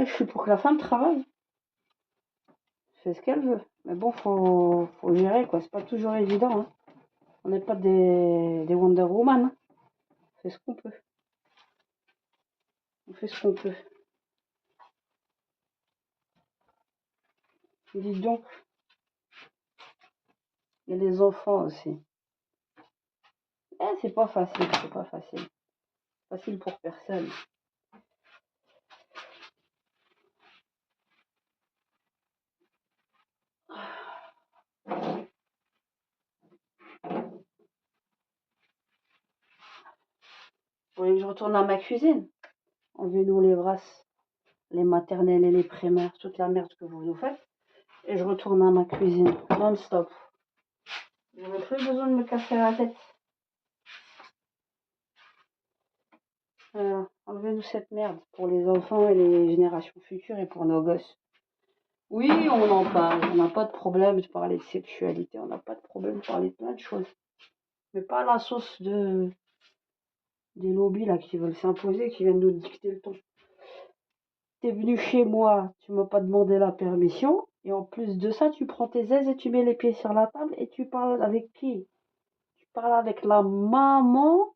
Ouais, je suis pour que la femme travaille. C'est ce qu'elle veut. Mais bon, faut gérer, quoi. C'est pas toujours évident, hein. On n'est pas des Wonder Woman, hein. On fait ce qu'on peut. On fait ce qu'on peut. Dis donc, il y a les enfants aussi. C'est pas facile, c'est pas facile. Facile pour personne. Vous voulez que je retourne à ma cuisine? Enlevez-nous les brasses, les maternelles et les primaires, toute la merde que vous nous faites. Et je retourne à ma cuisine, non-stop. Je n'ai plus besoin de me casser la tête. Enlevez-nous cette merde pour les enfants et les générations futures et pour nos gosses. Oui, on en parle. On n'a pas de problème de parler de sexualité. On n'a pas de problème de parler de plein de choses. Mais pas à la sauce des lobbies là qui veulent s'imposer, qui viennent nous dicter le ton. T'es venu chez moi, tu m'as pas demandé la permission. Et en plus de ça, tu prends tes aises et tu mets les pieds sur la table et tu parles avec qui? Tu parles avec la maman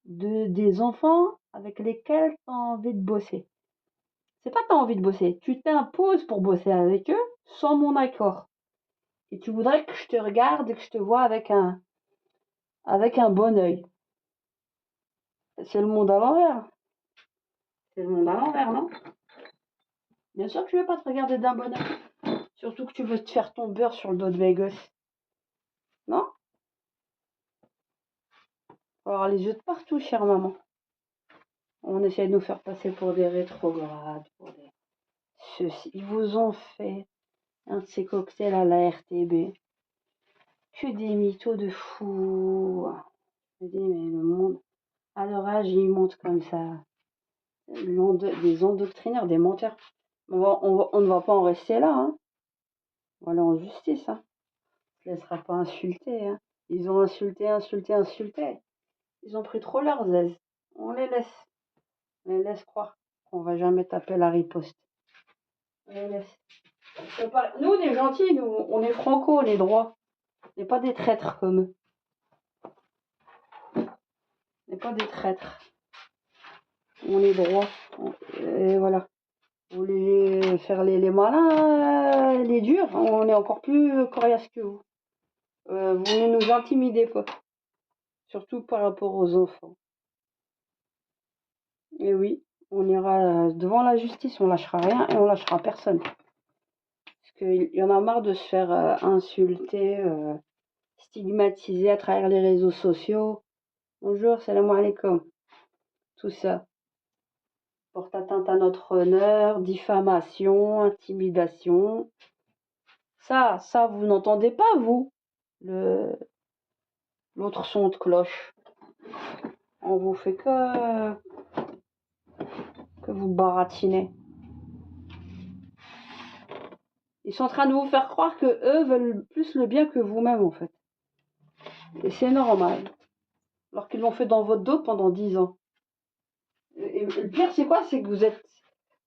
des enfants avec lesquels tu as envie de bosser. C'est pas que tu as envie de bosser, tu t'imposes pour bosser avec eux sans mon accord. Et tu voudrais que je te regarde et que je te vois avec un bon œil. C'est le monde à l'envers. C'est le monde à l'envers, non? Bien sûr que je vais pas te regarder d'un bon œil. Surtout que tu veux te faire ton beurre sur le dos de mes gosses. Non? Faut avoir les yeux de partout, chère maman. On essaie de nous faire passer pour des rétrogrades, pour des... Ceux-ci. Ils vous ont fait un de ces cocktails à la RTB. Que des mythos de fous. Je me dis, mais le monde, à leur âge, ils montent comme ça. Des endoctrineurs, des menteurs. On ne va pas en rester là, hein. On va aller en justice, hein. On ne se laissera pas insulter, hein. Ils ont insulté, insulté, insulté. Ils ont pris trop leurs aises. On les laisse. On les laisse croire qu'on va jamais taper la riposte. On les laisse. Nous, on est gentils, nous, on est franco, on est droits. On n'est pas des traîtres comme eux. On n'est pas des traîtres. On est droits. Et voilà. Vous voulez faire les malins, les durs, on est encore plus coriace que vous. Vous ne nous intimidez pas. Surtout par rapport aux enfants. Et oui, on ira devant la justice, on lâchera rien et on lâchera personne. Parce qu'il y en a marre de se faire insulter, stigmatiser à travers les réseaux sociaux. Bonjour, salam alaikum. Tout ça. Porte atteinte à notre honneur, diffamation, intimidation. Ça, vous n'entendez pas, vous, l'autre son de cloche. On vous fait que vous baratiner. Ils sont en train de vous faire croire que eux veulent plus le bien que vous-même, en fait. Et c'est normal. Alors qu'ils l'ont fait dans votre dos pendant 10 ans. Et le pire, c'est quoi? C'est que vous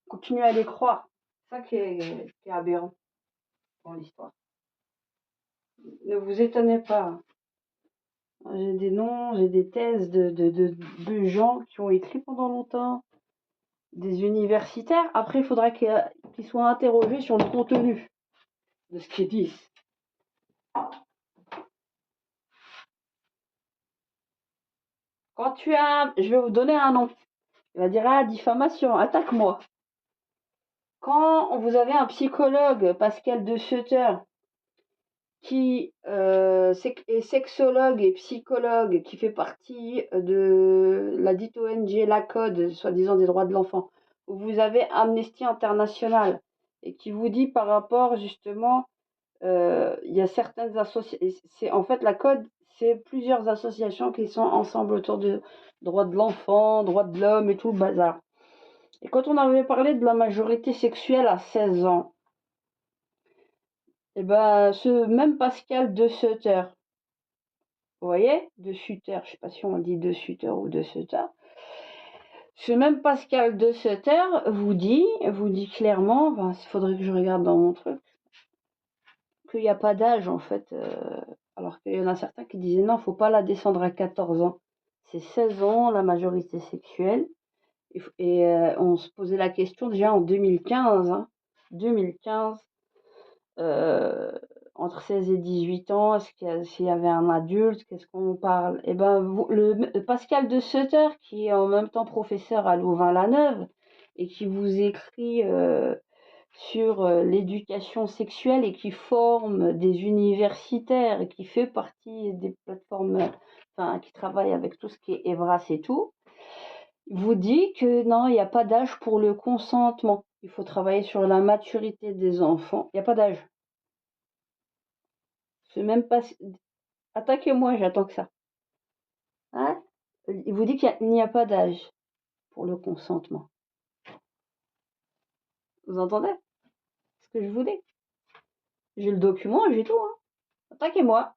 continuez à les croire. C'est ça qui est aberrant dans l'histoire. Ne vous étonnez pas. J'ai des noms, j'ai des thèses de gens qui ont écrit pendant longtemps, des universitaires. Après, il faudra qu'ils soient interrogés sur le contenu de ce qu'ils disent. Quand tu as... Je vais vous donner un nom. Il va dire, ah, diffamation, attaque-moi. Quand vous avez un psychologue, Pascal de Sutter, qui est sexologue et psychologue, qui fait partie de la dite ONG La Code, soi-disant des droits de l'enfant, où vous avez Amnesty International, et qui vous dit par rapport justement, il y a certaines associations, en fait la Code, c'est plusieurs associations qui sont ensemble autour de droits de l'enfant, droits de l'homme et tout le bazar. Et quand on avait parlé de la majorité sexuelle à 16 ans, et ben ce même Pascal de Sutter, vous voyez, de Sutter, je sais pas si on dit de Sutter ou de Sutter, Même Pascal de Sutter vous dit clairement, il faudrait que je regarde dans mon truc, qu'il n'y a pas d'âge en fait. Alors qu'il y en a certains qui disaient non, faut pas la descendre à 14 ans. C'est 16 ans la majorité sexuelle. Et on se posait la question déjà en 2015. 2015, entre 16 et 18 ans, s'il y avait un adulte, qu'est-ce qu'on parle? Eh ben, Pascal de Sutter, qui est en même temps professeur à Louvain-la-Neuve et qui vous écrit sur l'éducation sexuelle et qui forme des universitaires et qui fait partie des plateformes, enfin, qui travaille avec tout ce qui est Evras et tout, vous dit que non, il n'y a pas d'âge pour le consentement. Il faut travailler sur la maturité des enfants. Il n'y a pas d'âge. C'est même pas. Attaquez-moi, j'attends que ça. Hein? Il vous dit qu'il n'y a pas d'âge pour le consentement. Vous entendez ce que je vous dis? J'ai le document, j'ai tout. Hein. Attaquez-moi.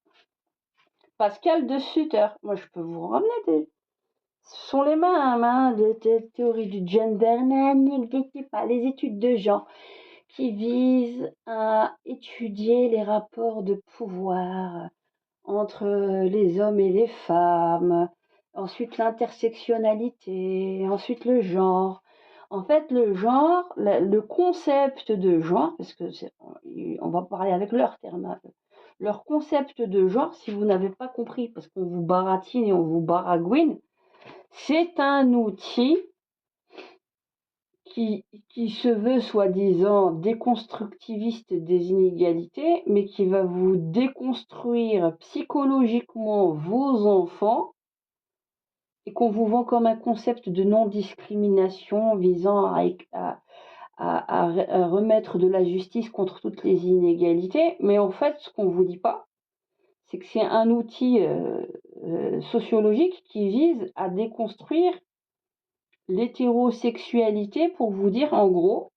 Pascal de Sutter. Moi, je peux vous ramener des. Ce sont les mêmes, de théorie du gender. N'existez pas. Les études de genre qui visent à étudier les rapports de pouvoir entre les hommes et les femmes, ensuite l'intersectionnalité, ensuite le genre. En fait, le genre, le concept de genre, parce que on va parler avec leur terme, leur concept de genre, si vous n'avez pas compris, parce qu'on vous baratine et on vous baragouine, c'est un outil qui se veut soi-disant déconstructiviste des inégalités, mais qui va vous déconstruire psychologiquement vos enfants et qu'on vous vend comme un concept de non-discrimination visant à remettre de la justice contre toutes les inégalités. Mais en fait, ce qu'on ne vous dit pas, c'est que c'est un outil sociologique qui vise à déconstruire l'hétérosexualité pour vous dire en gros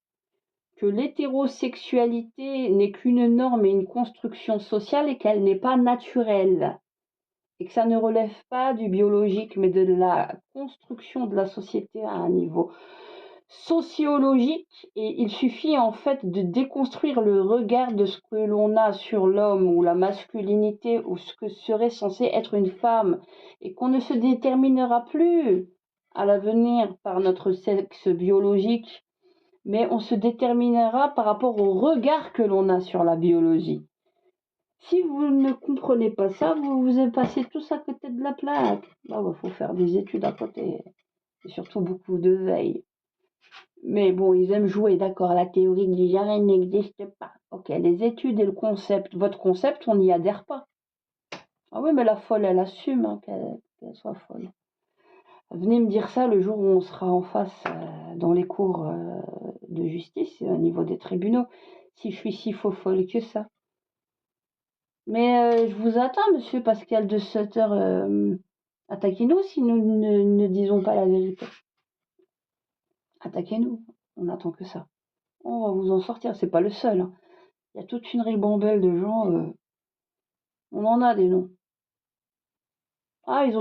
que l'hétérosexualité n'est qu'une norme et une construction sociale et qu'elle n'est pas naturelle et que ça ne relève pas du biologique mais de la construction de la société à un niveau sociologique. Et il suffit en fait de déconstruire le regard de ce que l'on a sur l'homme ou la masculinité ou ce que serait censé être une femme et qu'on ne se déterminera plus à l'avenir par notre sexe biologique, mais on se déterminera par rapport au regard que l'on a sur la biologie. Si vous ne comprenez pas ça, vous vous êtes passé tous à côté de la plaque. Bah, faut faire des études à côté, et surtout beaucoup de veille. Mais bon, ils aiment jouer, d'accord, la théorie du genre n'existe pas. Ok, les études et le concept, votre concept, on n'y adhère pas. Ah oui, mais la folle, elle assume hein, qu'elle soit folle. Venez me dire ça le jour où on sera en face dans les cours de justice, au niveau des tribunaux, si je suis si faux folle que ça. Mais je vous attends, monsieur Pascal de Sutter. Attaquez-nous si nous ne disons pas la vérité. Attaquez-nous. On attend que ça. On va vous en sortir. C'est pas le seul. Hein. Il y a toute une ribambelle de gens. On en a des noms. Ah, ils sont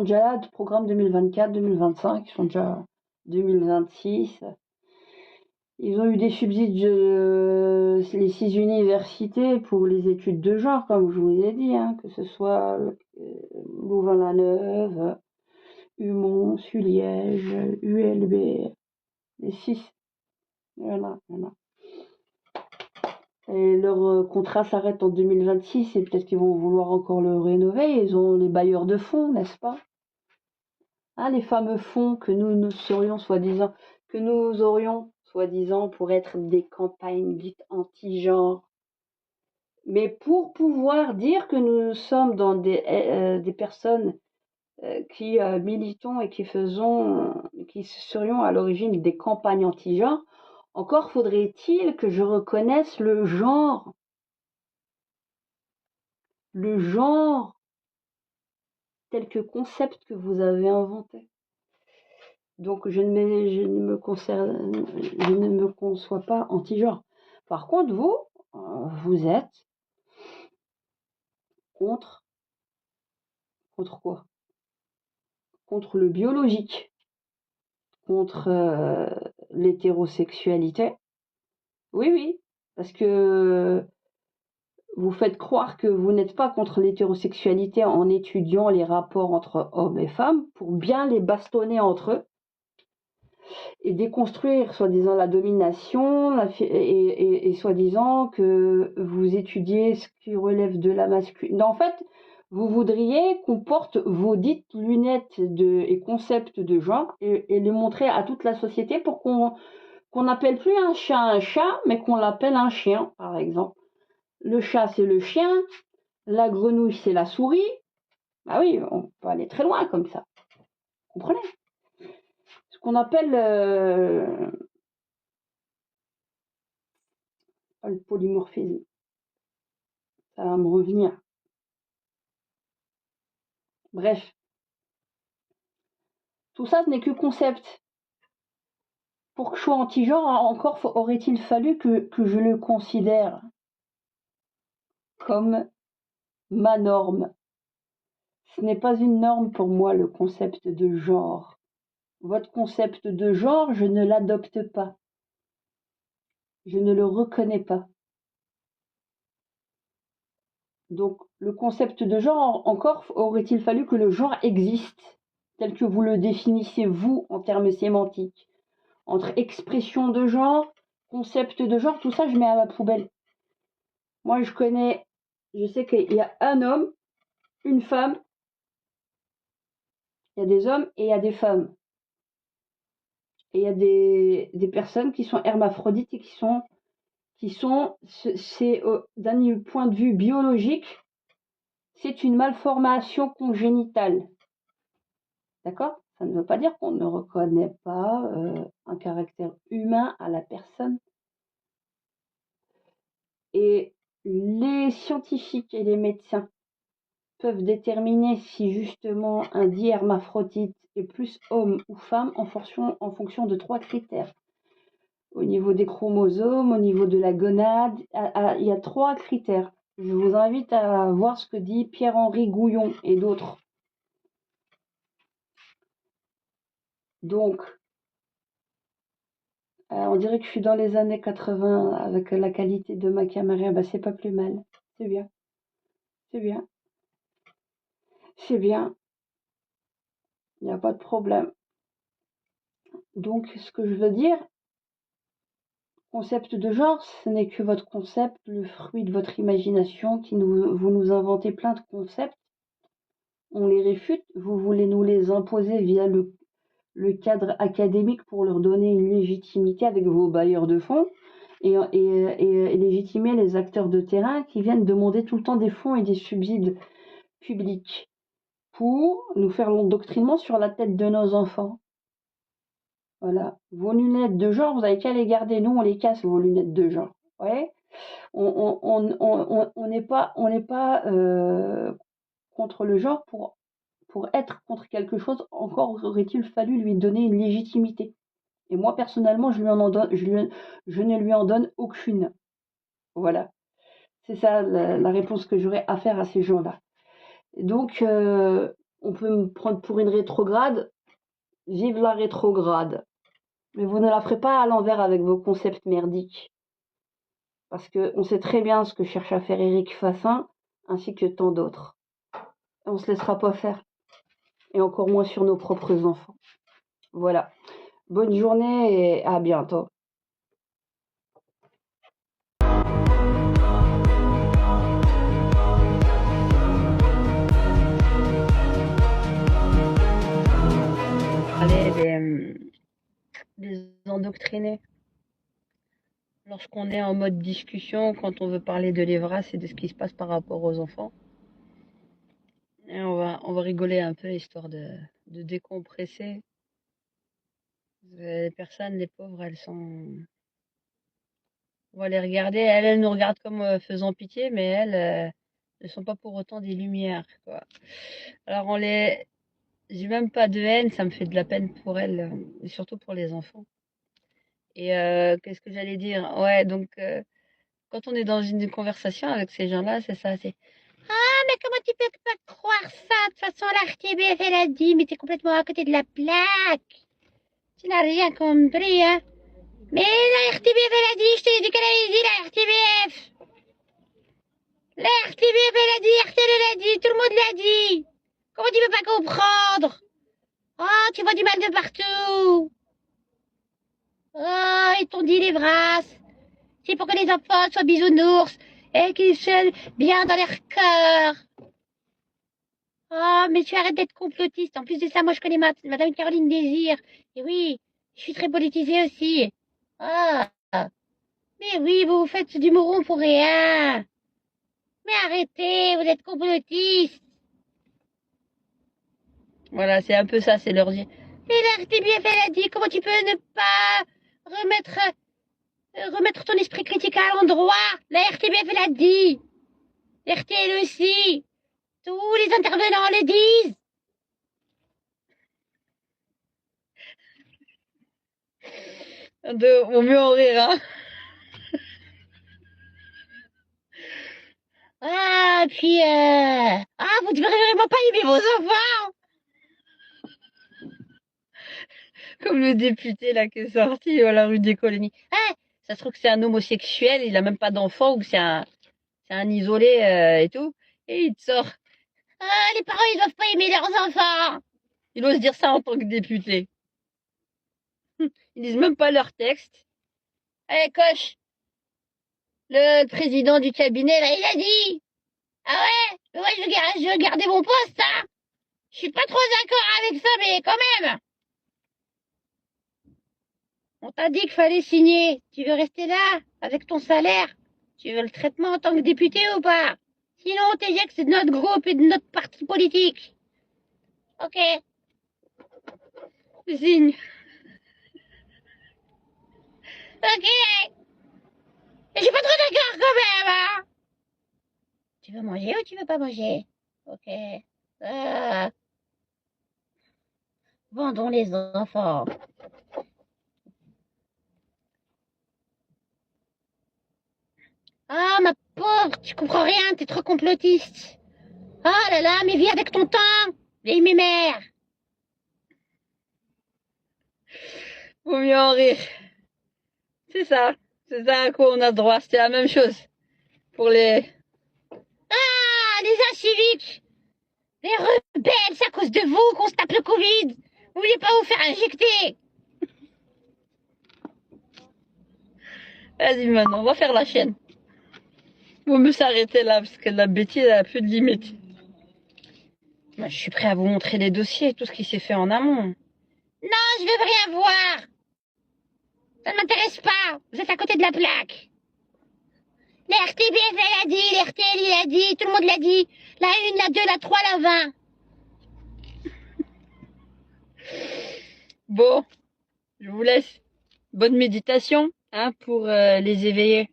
déjà là, programme 2024, 2025. Ils sont déjà 2026. Ils ont eu des subsides les 6 universités pour les études de genre, comme je vous ai dit, hein, que ce soit Louvain-la-Neuve, Humont, Suliège, ULB, les 6. Il y en a. Et leur contrat s'arrête en 2026 et peut-être qu'ils vont vouloir encore le rénover. Ils ont les bailleurs de fonds, n'est-ce pas? Hein, les fameux fonds que nous aurions soi-disant pour être des campagnes dites anti-genre. Mais pour pouvoir dire que nous sommes dans des personnes qui militons et qui serions à l'origine des campagnes anti-genre, encore faudrait-il que je reconnaisse le genre tel que concept que vous avez inventé. Donc je ne me conçois pas anti-genre. Par contre, vous êtes contre quoi? Contre le biologique. contre l'hétérosexualité. Oui, oui, parce que vous faites croire que vous n'êtes pas contre l'hétérosexualité en étudiant les rapports entre hommes et femmes pour bien les bastonner entre eux et déconstruire soi-disant la domination et soi-disant que vous étudiez ce qui relève de la masculinité. En fait, vous voudriez qu'on porte vos dites lunettes et concepts de genre et les montrer à toute la société pour qu'on n'appelle plus un chat, mais qu'on l'appelle un chien, par exemple. Le chat, c'est le chien, la grenouille, c'est la souris. Bah oui, on peut aller très loin comme ça. Vous comprenez? Ce qu'on appelle le polymorphisme. Ça va me revenir. Bref. Tout ça, ce n'est que concept. Pour que je sois anti-genre, encore aurait-il fallu que je le considère comme ma norme. Ce n'est pas une norme pour moi, le concept de genre. Votre concept de genre, je ne l'adopte pas. Je ne le reconnais pas. Donc, le concept de genre, encore aurait-il fallu que le genre existe, tel que vous le définissez, vous, en termes sémantiques. Entre expression de genre, concept de genre, tout ça, je mets à la poubelle. Moi, je sais qu'il y a un homme, une femme, il y a des hommes et il y a des femmes. Et il y a des personnes qui sont hermaphrodites et c'est d'un point de vue biologique, c'est une malformation congénitale. D'accord? Ça ne veut pas dire qu'on ne reconnaît pas un caractère humain à la personne. Et les scientifiques et les médecins peuvent déterminer si justement un dit hermaphrodite est plus homme ou femme en fonction de 3 critères. Au niveau des chromosomes, au niveau de la gonade, il y a 3 critères. Je vous invite à voir ce que dit Pierre-Henri Gouillon et d'autres. Donc, on dirait que je suis dans les années 80 avec la qualité de ma caméra. Bah, c'est pas plus mal. C'est bien. C'est bien. C'est bien. Il n'y a pas de problème. Donc, ce que je veux dire, concept de genre, ce n'est que votre concept, le fruit de votre imagination, vous nous inventez plein de concepts. On les réfute, vous voulez nous les imposer via le cadre académique pour leur donner une légitimité avec vos bailleurs de fonds et légitimer les acteurs de terrain qui viennent demander tout le temps des fonds et des subsides publics pour nous faire l'endoctrinement sur la tête de nos enfants. Voilà. Vos lunettes de genre, vous avez qu'à les garder. Nous, on les casse, vos lunettes de genre. Ouais. On n'est pas contre le genre pour être contre quelque chose. Encore aurait-il fallu lui donner une légitimité. Et moi, personnellement, je ne lui en donne aucune. Voilà. C'est ça la réponse que j'aurais à faire à ces gens-là. Donc, on peut me prendre pour une rétrograde. Vive la rétrograde. Mais vous ne la ferez pas à l'envers avec vos concepts merdiques. Parce qu'on sait très bien ce que cherche à faire Éric Fassin, ainsi que tant d'autres. On ne se laissera pas faire. Et encore moins sur nos propres enfants. Voilà. Bonne journée et à bientôt. Allez, les endoctrinés. Lorsqu'on est en mode discussion, quand on veut parler de l'Evras et de ce qui se passe par rapport aux enfants, et on va rigoler un peu histoire de décompresser. Les personnes, les pauvres, elles sont. On va les regarder, elles nous regardent comme faisant pitié, mais elles ne sont pas pour autant des lumières, quoi. Alors j'ai même pas de haine, ça me fait de la peine pour elles, et surtout pour les enfants. Et qu'est-ce que j'allais dire? Ouais, donc quand on est dans une conversation avec ces gens-là, c'est ça, c'est ah, mais comment tu peux pas croire ça? De toute façon, la RTBF, elle a dit, mais t'es complètement à côté de la plaque. Tu n'as rien compris, hein. Mais la RTBF, elle a dit, je te l'ai dit qu'elle avait dit, la RTBF. La RTBF, elle a dit, RTL, elle a dit, tout le monde l'a dit. Comment tu peux pas comprendre? Oh, tu vois du mal de partout. Oh, ils t'ont dit les brasses. C'est pour que les enfants soient bisounours et qu'ils soient bien dans leur cœur. Oh, mais tu arrêtes d'être complotiste. En plus de ça, moi, je connais Madame Caroline Désir. Et oui, je suis très politisée aussi. Ah, mais oui, vous faites du mouron pour rien. Mais arrêtez, vous êtes complotiste. Voilà, c'est un peu ça, c'est leur dire. Et la RTBF, elle a dit, comment tu peux ne pas remettre ton esprit critique à l'endroit? La RTBF, elle a dit. RTL aussi. Tous les intervenants le disent. Vaut mieux en rire, hein. Ah, puis, vous devez vraiment pas aimer vos enfants. Comme le député, là, qui est sorti à la rue des Colonies. Ah, ça se trouve que c'est un homosexuel, il a même pas d'enfant, ou que c'est un isolé, et tout. Et il te sort. Ah, les parents, ils doivent pas aimer leurs enfants. Il ose dire ça en tant que député. Ils lisent même pas leur texte. Allez, coche. Le président du cabinet, là, il a dit. Ah ouais? Ouais, je veux garder mon poste, hein. Je suis pas trop d'accord avec ça, mais quand même. On t'a dit qu'il fallait signer. Tu veux rester là, avec ton salaire? Tu veux le traitement en tant que député ou pas? Sinon, on t'éjecte de notre groupe et de notre parti politique. Ok. Je signe. Ok. Mais je suis pas trop d'accord quand même, hein. Tu veux manger ou tu veux pas manger? Ok. Vendons les enfants. Ah, ma pauvre, tu comprends rien, t'es trop complotiste. Ah là là, mais vis avec ton temps, vieille mémère. Vaut mieux en rire. C'est ça à quoi on a droit, c'était la même chose. Pour les... Ah, les inciviques. Les rebelles, c'est à cause de vous qu'on se tape le Covid. Vous voulez pas vous faire injecter? Vas-y maintenant, on va faire la chaîne. Vaut mieux s'arrêter là, parce que la bêtise, elle a plus de limite. Moi, je suis prêt à vous montrer les dossiers, tout ce qui s'est fait en amont. Non, je veux rien voir. Ça ne m'intéresse pas. Vous êtes à côté de la plaque. La RTBF, elle a dit, l'RTL, il a dit, tout le monde l'a dit. La 1, la 2, la 3, la 20. Bon, je vous laisse. Bonne méditation, hein, pour les éveiller.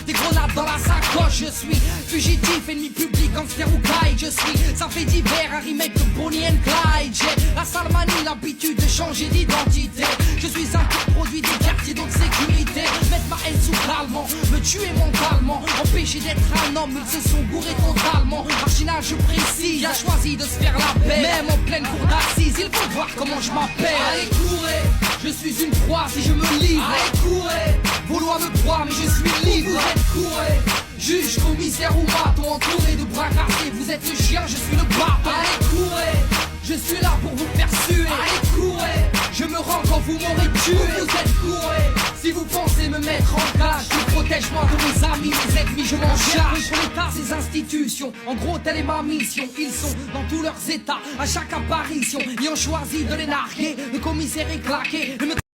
Des grenades dans la sacoche, je suis fugitif, ennemi public, gangster ou caille, je suis. Ça fait divers, un remake de Bonnie and Clyde. J'ai la sale manie, l'habitude de changer d'identité. Je suis un produit des quartiers donc sécurité. Mettre ma haine sous calmant, me tuer mentalement, empêcher d'être un homme, ils se sont gourés totalement. Marginage précis, a choisi de se faire la paix. Même en pleine cour d'assises, il faut voir comment je m'appelle. Allez courez, je suis une proie si je me livre. Allez courez, vos lois me croient mais je suis libre. Vous êtes courés, juge, commissaire ou bâton, entouré de bras cassés. Vous êtes le chien, je suis le bâton. Allez courez, je suis là pour vous faire suer. Allez courez, je me rends quand vous m'aurez tué. Vous êtes courés, si vous pensez me mettre en cage, je protège moi de mes amis, mes ennemis, je m'en charge. Contre l'État, ces institutions, en gros telle est ma mission. Ils sont dans tous leurs états, à chaque apparition, ils ont choisi de les narguer. Le commissaire est claqué,